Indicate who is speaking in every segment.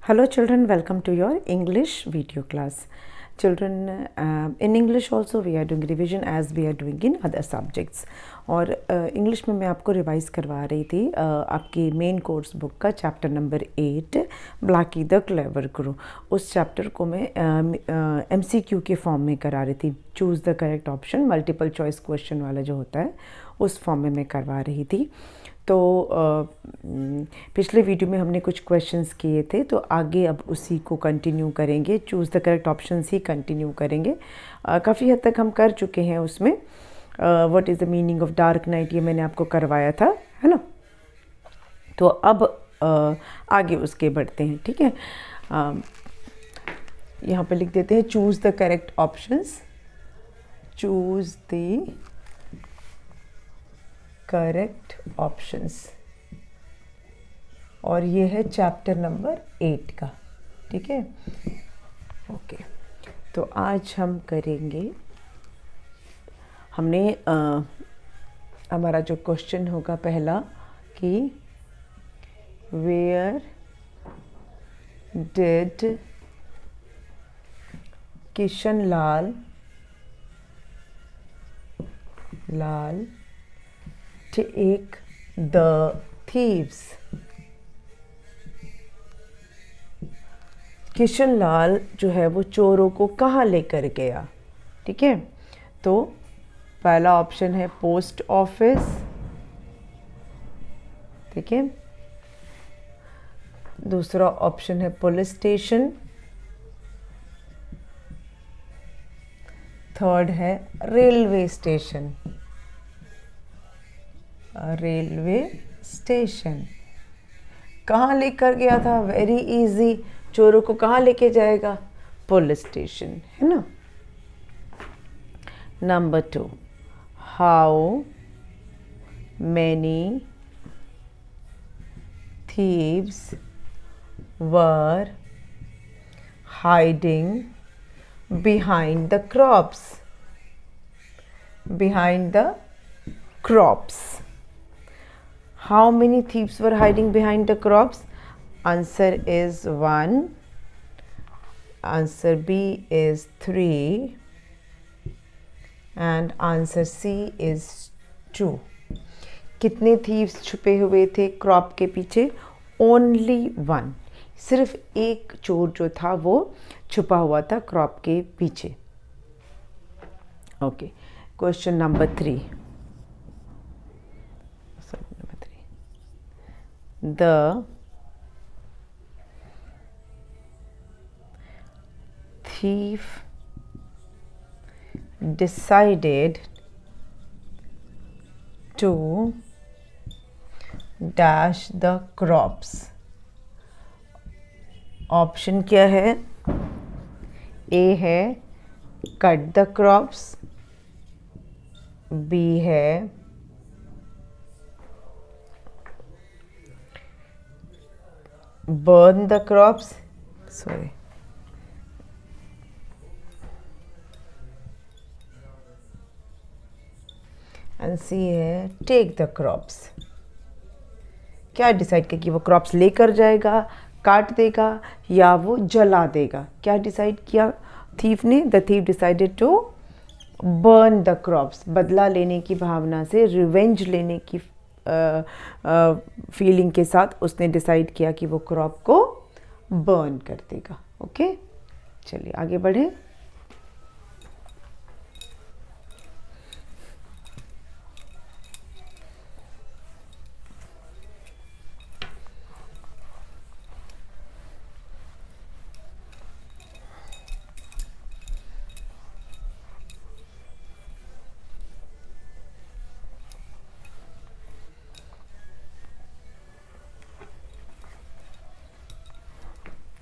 Speaker 1: Hello children, welcome to your English video class. Children, in English also we are doing revision as we are doing in other subjects. और English में मैं आपको revise करवा रही थी आपकी main course book का chapter number 8 Blackie the clever crew. उस चैप्टर को मैं MCQ के फॉर्म में करा रही थी। Choose the correct option multiple choice question वाला जो होता है उस फॉर्म में मैं करवा रही थी। तो पिछले वीडियो में हमने कुछ क्वेश्चंस किए थे, तो आगे अब उसी को कंटिन्यू करेंगे। Choose the correct options he continue करेंगे। काफ़ी हद तक हम कर चुके हैं उसमें। What is the meaning of dark night, ये मैंने आपको करवाया था, है ना। तो अब आगे उसके बढ़ते हैं, ठीक है। यहाँ पे लिख देते हैं choose the correct options. Choose the correct options, और ये है चैप्टर नंबर 8 का, ठीक है। ओके, तो आज हम करेंगे, हमने हमारा जो क्वेश्चन होगा पहला कि where did Kishan Lal take the thieves। Kishan Lal जो है वो चोरों को कहाँ लेकर गया, ठीक है। तो पहला ऑप्शन है पोस्ट ऑफिस, ठीक है। दूसरा ऑप्शन है पुलिस स्टेशन। थर्ड है रेलवे स्टेशन। रेलवे स्टेशन कहाँ लेकर गया था? वेरी इजी, चोरों को कहाँ लेके जाएगा? पुलिस स्टेशन, है ना। Number 2, how many thieves were hiding behind the crops? Behind the crops. How many thieves were hiding behind the crops? Answer is 1. Answer B is 3. And answer C is 2. कितने thieves छुपे हुए थे crop के पीछे? Only 1. सिर्फ एक चोर जो था वो छुपा हुआ था क्रॉप के पीछे। Okay, question number 3। The thief decided to dash the crops। Option क्या है? ए है कट द क्रॉप्स, बी है burn the crops, sorry, and C है take the crops। क्या डिसाइड किया कि वो क्रॉप्स लेकर जाएगा, काट देगा, या वो जला देगा? क्या डिसाइड किया थीफ ने? The thief decided to burn the crops. बदला लेने की भावना से, रिवेंज लेने की फीलिंग के साथ उसने डिसाइड किया कि वो क्रॉप को बर्न कर देगा। ओके, चलिए आगे बढ़े।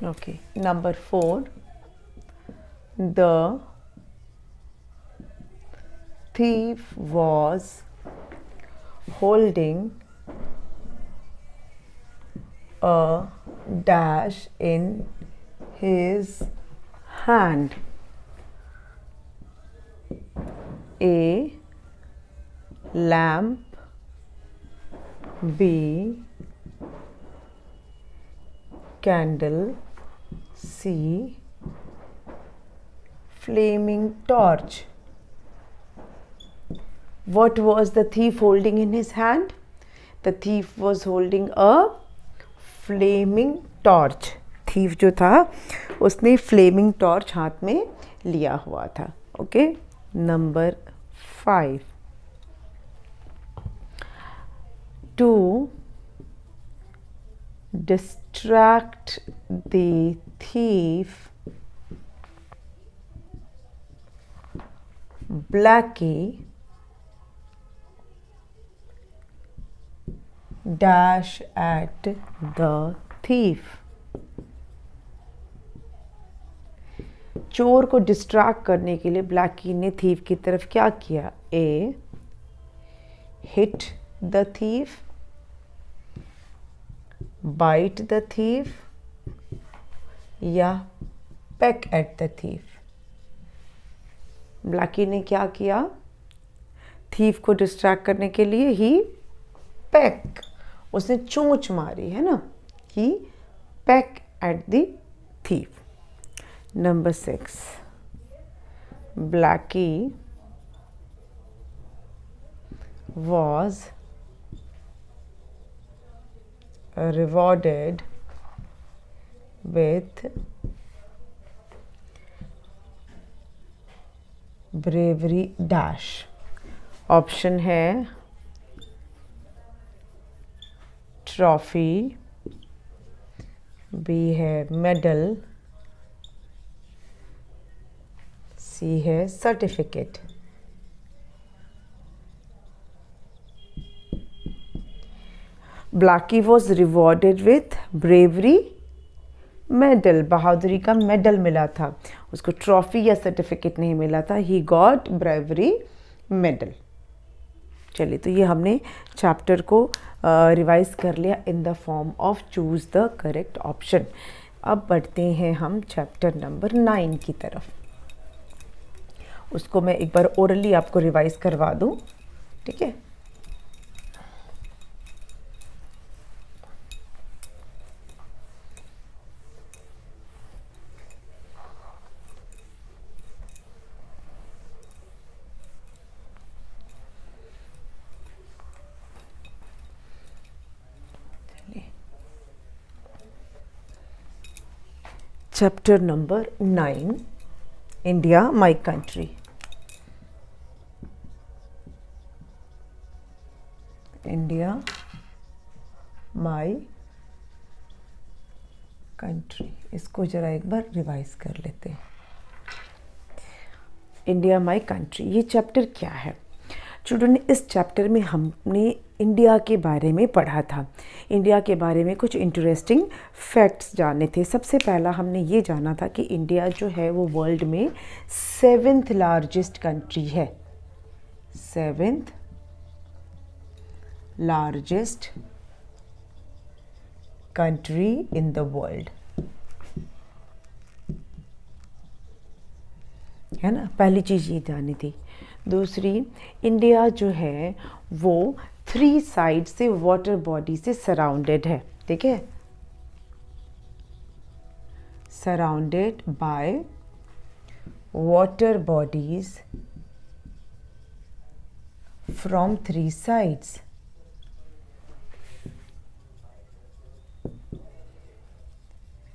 Speaker 1: Okay, number 4, the thief was holding a dash in his hand। A lamp, B candle, see flaming torch. What was the thief holding in his hand? The thief was holding a flaming torch. thief जो था उसने flaming torch हाथ में लिया हुआ था. Okay, number 5. To distract the thief, Blackie dash at the thief. चोर को डिस्ट्रैक्ट करने के लिए ब्लैकी ने थीफ की तरफ क्या किया? A, hit the thief, bite the thief या peck at the thief. Blackie ने क्या किया? थीफ को डिस्ट्रैक्ट करने के लिए ही पेक, उसने चोंच मारी है ना, he peck at the thief. Number 6. Blackie was rewarded with bravery dash. Option है ट्रॉफी, बी है मेडल, सी है certificate. Blackie was rewarded with bravery medal. बहादुरी का मेडल मिला था उसको, ट्रॉफी या सर्टिफिकेट नहीं मिला था. He got bravery medal. चलिए, तो ये हमने चैप्टर को रिवाइज कर लिया in the form of choose the correct option. अब बढ़ते हैं हम चैप्टर नंबर 9 की तरफ. उसको मैं एक बार ओरली आपको रिवाइज करवा दूं, ठीक है? Chapter number 9, India my country. India my country. इसको जरा एक बार रिवाइज कर लेते हैं. इंडिया माय कंट्री, ये चैप्टर क्या है? चिल्ड्रन, इस चैप्टर में हमने इंडिया के बारे में पढ़ा था. इंडिया के बारे में कुछ इंटरेस्टिंग फैक्ट्स जाने थे. सबसे पहला हमने ये जाना था कि इंडिया जो है वो वर्ल्ड में 7th लार्जेस्ट कंट्री है. 7th largest country in the world, है ना? पहली चीज़ ये जानी थी. दूसरी, इंडिया जो है वो 3 साइड से वाटर बॉडी से सराउंडेड है. ठीक है, surrounded by water bodies from 3 sides.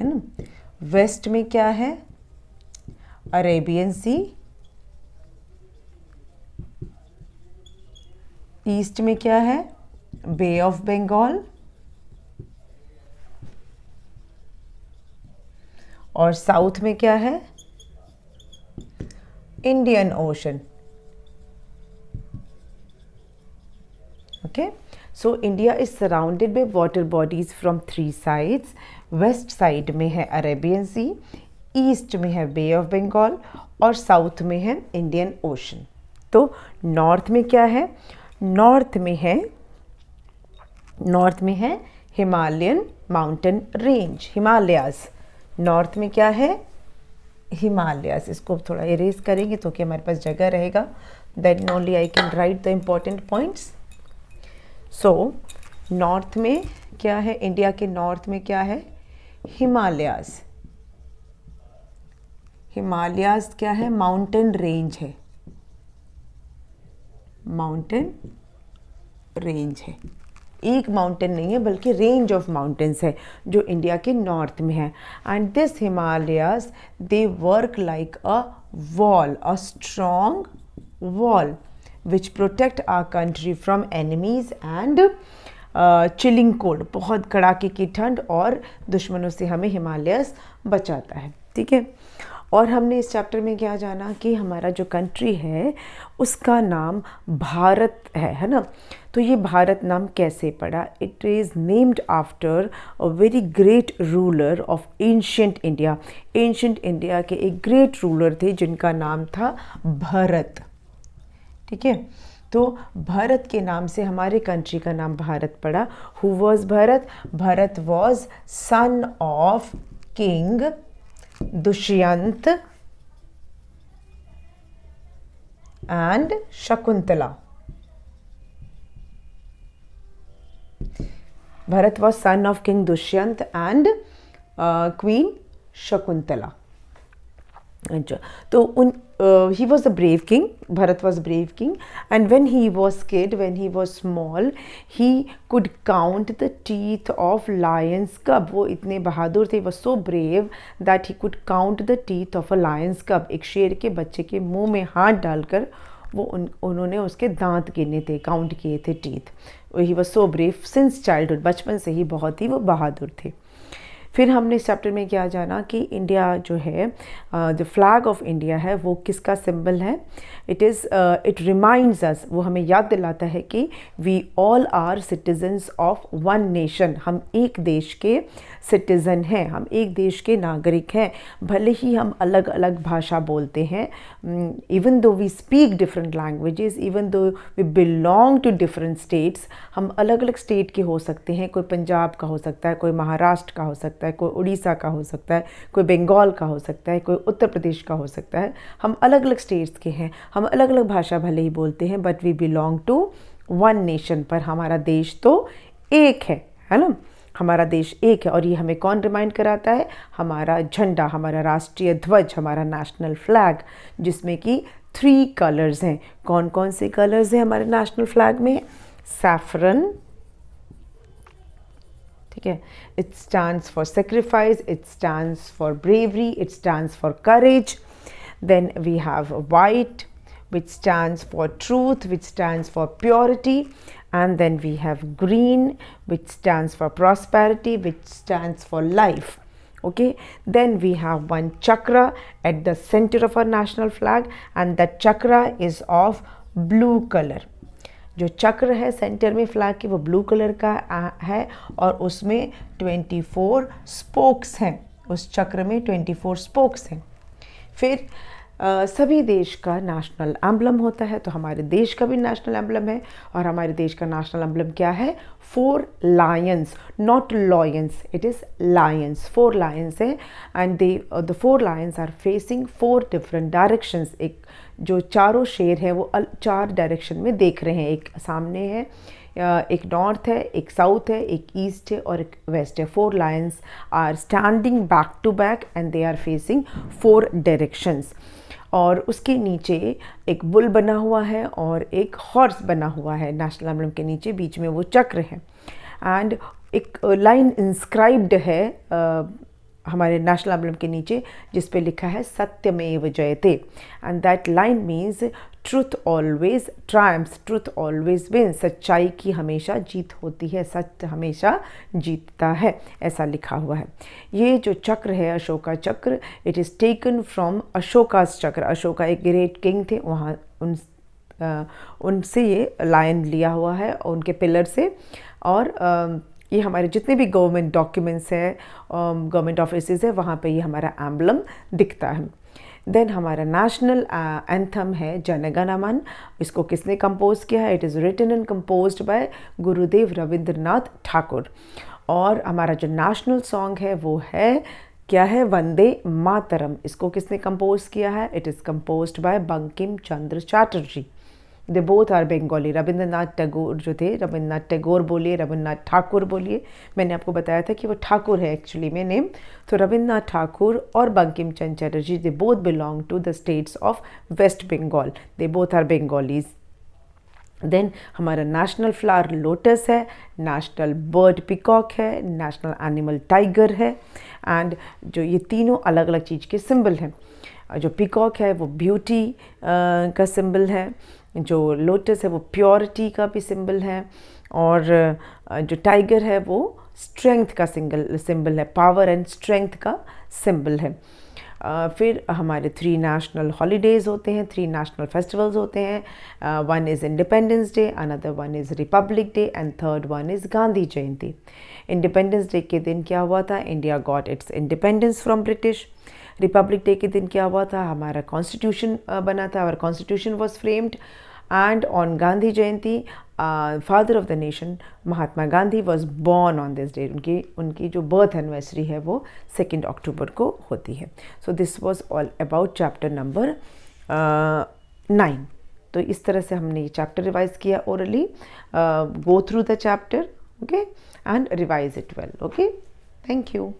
Speaker 1: है ना? वेस्ट में क्या है? अरेबियन सी. ईस्ट में क्या है? बे ऑफ बंगाल. और साउथ में क्या है? Indian ocean. Okay, so India is surrounded by water bodies from 3 sides. West side में है अरेबियन सी, ईस्ट में है बे ऑफ बंगाल और साउथ में है इंडियन ओशन. तो नॉर्थ में क्या है? नॉर्थ में है Himalayan mountain range, Himalayas. North में क्या है? हिमालयाज. इसको थोड़ा इरेज करेंगे तो कि हमारे पास जगह रहेगा. Then only I can write the important points. So north में क्या है? इंडिया के नॉर्थ में क्या है? हिमालयाज. हिमालयाज क्या है? माउंटेन रेंज है, माउंटेन रेंज है, एक माउंटेन नहीं है बल्कि रेंज ऑफ माउंटेन्स है जो इंडिया के नॉर्थ में है. And this Himalayas they work like a wall, a strong wall which protect our country from enemies and chilling cold. बहुत कड़ाके की ठंड और दुश्मनों से हमें हिमालयस बचाता है. ठीक है. और हमने इस चैप्टर में क्या जाना कि हमारा जो कंट्री है उसका नाम भारत है ना. तो ये भारत नाम कैसे पड़ा? It is named after a very great ruler of ancient India. Ancient India के एक ग्रेट रूलर थे जिनका नाम था भरत. ठीक है. तो भरत के नाम से हमारे कंट्री का नाम भारत पड़ा. Who was Bharat? Bharat was son of king Dushyant and Shakuntala. Bharat was son of king Dushyant and queen Shakuntala. अच्छा. तो he was a brave king. Bharat was a brave king, and when he was kid, when he was small, he could count the teeth of lion's cub. वो इतने बहादुर थे, was so brave that he could count the teeth of a lion's cub. एक शेर के बच्चे के मुंह में हाथ डालकर वो उन्होंने उसके दांत गिने थे, काउंट किए थे teeth. He was so brave since childhood. बचपन से ही बहुत ही वो बहादुर थे. फिर हमने इस चैप्टर में क्या जाना कि इंडिया जो है, जो फ्लैग ऑफ इंडिया है वो किसका सिंबल है? इट रिमाइंड्स अस, वो हमें याद दिलाता है कि we all are citizens of one nation. हम एक देश के सिटीज़न हैं, हम एक देश के नागरिक हैं. भले ही हम अलग अलग भाषा बोलते हैं, even though we speak different languages, even though we belong to different states. हम अलग अलग स्टेट के हो सकते हैं. कोई पंजाब का हो सकता है, कोई महाराष्ट्र का हो सकता है, कोई उड़ीसा का हो सकता है, कोई बंगाल का हो सकता है, कोई उत्तर प्रदेश का हो सकता है. हम अलग अलग स्टेट्स के हैं, हम अलग अलग भाषा भले ही बोलते हैं, but we belong to one nation. पर हमारा देश तो एक है ना. हमारा देश एक है. और ये हमें कौन रिमाइंड कराता है? हमारा झंडा, हमारा राष्ट्रीय ध्वज, हमारा नेशनल फ्लैग, जिसमें कि 3 कलर्स हैं. कौन कौन से कलर्स हैं हमारे नेशनल फ्लैग में? सैफरन. ठीक है. It stands for sacrifice, it stands for bravery, it stands for courage. Then we have white which stands for truth, which stands for purity, and then we have green which stands for prosperity, which stands for life. Okay, then we have one chakra at the center of our national flag, and that chakra is of blue color. जो चक्र है centre में flag के वो blue colour का है और उसमें 24 स्पोक्स हैं. उस चक्र में 24 स्पोक्स हैं. फिर सभी देश का नेशनल एम्बलम होता है. तो हमारे देश का भी नेशनल एम्बलम है और हमारे देश का नेशनल एम्बलम क्या है? 4 lions, not lions, it is lions. 4 lions है and the 4 lions are facing 4 different directions. एक जो चारों शेर हैं वो 4 डायरेक्शन में देख रहे हैं. एक सामने है, एक नॉर्थ है, एक साउथ है, एक ईस्ट है और एक वेस्ट है. 4 lions are standing back to back and they are facing 4 directions. और उसके नीचे एक बुल बना हुआ है और एक हॉर्स बना हुआ है. नेशनल एम्बलम के नीचे बीच में वो चक्र है. एंड एक लाइन इंस्क्राइब्ड है हमारे नेशनल एम्बलम के नीचे जिस पे लिखा है सत्यमेव जयते. And that line means truth always triumphs, truth always wins. सच्चाई की हमेशा जीत होती है, सत्य हमेशा जीतता है, ऐसा लिखा हुआ है. ये जो चक्र है अशोका चक्र, इट इज़ टेकन फ्रॉम अशोकास चक्र. अशोका एक ग्रेट किंग थे, वहाँ उनसे ये लाइन लिया हुआ है, उनके पिलर से. और ये हमारे जितने भी गवर्नमेंट डॉक्यूमेंट्स है, गवर्नमेंट ऑफिसेज है, वहाँ पे ये हमारा एम्बलम दिखता है. देन हमारा नेशनल एंथम है जन गण मन. इसको किसने कंपोज किया है? It is written and composed by Gurudev Rabindranath Thakur. और हमारा जो नेशनल सॉन्ग है वो है क्या है? वंदे मातरम. इसको किसने कंपोज किया है? It is composed by Bankim Chandra Chatterjee. They both are Bengali. Rabindranath Tagore जो थे, रविंद्रनाथ टैगोर बोलिए, रविंद्रनाथ ठाकुर बोलिए, मैंने आपको बताया था कि वो ठाकुर है एक्चुअली में नेम। तो रविंद्रनाथ ठाकुर और Bankim Chandra Chatterjee, they both belong to the states of West Bengal, they both are Bengalis. Then हमारा नेशनल फ्लावर लोटस है, नेशनल बर्ड पिकॉक है, नेशनल एनिमल टाइगर है। एंड जो ये तीनों अलग अलग चीज़ के सिंबल हैं। जो पिकॉक है वो ब्यूटी का सिंबल है, जो लोटस है वो प्योरिटी का भी सिंबल है, और जो टाइगर है वो स्ट्रेंथ का सिंबल है, पावर एंड स्ट्रेंथ का सिंबल है। फिर हमारे 3 नेशनल हॉलीडेज़ होते हैं, 3 नेशनल फेस्टिवल्स होते हैं। One is independence day, another one is Republic day, and third one is Gandhi Jayanti. Independence day के दिन क्या हुआ था? India got its independence from British. Republic day के दिन क्या हुआ था? हमारा कॉन्स्टिट्यूशन बना था, और constitution was framed. And on Gandhi Jayanti, father of the nation Mahatma Gandhi was born on this day. उनकी जो बर्थ एनिवर्सरी है वो 2 अक्टूबर को होती है। So this was all about chapter number 9। तो इस तरह से हमने ये चैप्टर रिवाइज किया orally. Go through the chapter, okay, and revise it well, okay. Thank you.